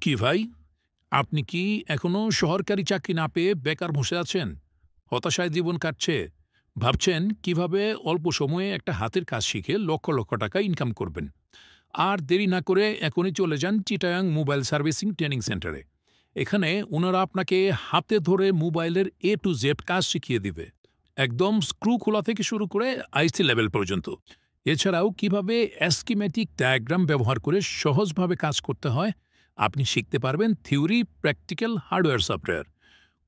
কি ভাই, আপনি কি এখনো সরকারি চাকরি না পেয়ে বেকার বসে আছেন? হতাশায় জীবন কাটছে? ভাবছেন কিভাবে অল্প সময়ে একটা হাতের কাজ শিখে লক্ষ লক্ষ টাকা ইনকাম করবেন? আর দেরি না করে এখনই চলে যান চিটাগাং মোবাইল সার্ভিসিং ট্রেনিং সেন্টারে। এখানে ওনারা আপনাকে হাতে ধরে মোবাইলের টু জেড কাজ শিখিয়ে দিবে, একদম স্ক্রু খোলা থেকে শুরু করে আইসি লেভেল পর্যন্ত। এছাড়াও কিভাবে অ্যাস্কিমেটিক ডায়াগ্রাম ব্যবহার করে সহজভাবে কাজ করতে হয় আপনি শিখতে পারবেন। Theory, practical, hardware, software.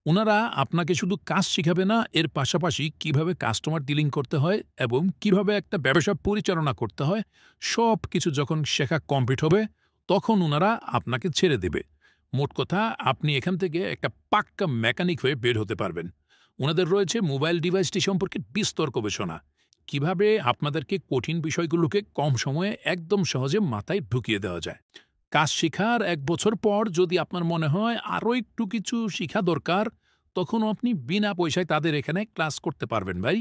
ওনারা আপনাকে শুধু কাজ শিখাবে না, এর পাশাপাশি কিভাবে কাস্টমার ডিলিং করতে হয় এবং কিভাবে একটা ব্যবসা পরিচালনা করতে হয়, সব কিছু যখন শেখা কমপ্লিট হবে তখন ওনারা আপনাকে ছেড়ে দেবে। মোট কথা, আপনি এখান থেকে একটা পাক্কা মেকানিক হয়ে বের হতে পারবেন। ওনাদের রয়েছে মোবাইল ডিভাইসটি সম্পর্কে বিস্তর গবেষণা, কিভাবে আপনাদেরকে কঠিন বিষয়গুলোকে কম সময়ে একদম সহজে মাথায় ঢুকিয়ে দেওয়া যায়। কাজ শেখার ১ বছর পর যদি আপনার মনে হয় আরও একটু কিছু শিখা দরকার, তখনও আপনি বিনা পয়সায় তাদের এখানে ক্লাস করতে পারবেন ভাই।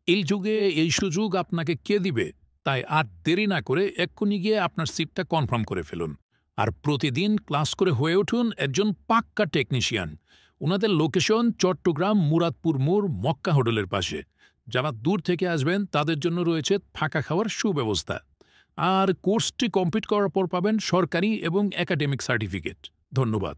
এই যুগে এই সুযোগ আপনাকে কে দিবে? তাই আর দেরি না করে এক্ষুনি গিয়ে আপনার সিটটা কনফার্ম করে ফেলুন। আর প্রতিদিন ক্লাস করে হয়ে উঠুন একজন পাক্কা টেকনিশিয়ান। ওনাদের লোকেশন চট্টগ্রাম মুরাদপুর মোড় মক্কা হোটেলের পাশে। যারা দূর থেকে আসবেন তাদের জন্য রয়েছে থাকা খাওয়ার সুব্যবস্থা। আর কোর্সটি কমপ্লিট করার পর পাবেন সরকারি এবং একাডেমিক সার্টিফিকেট। ধন্যবাদ।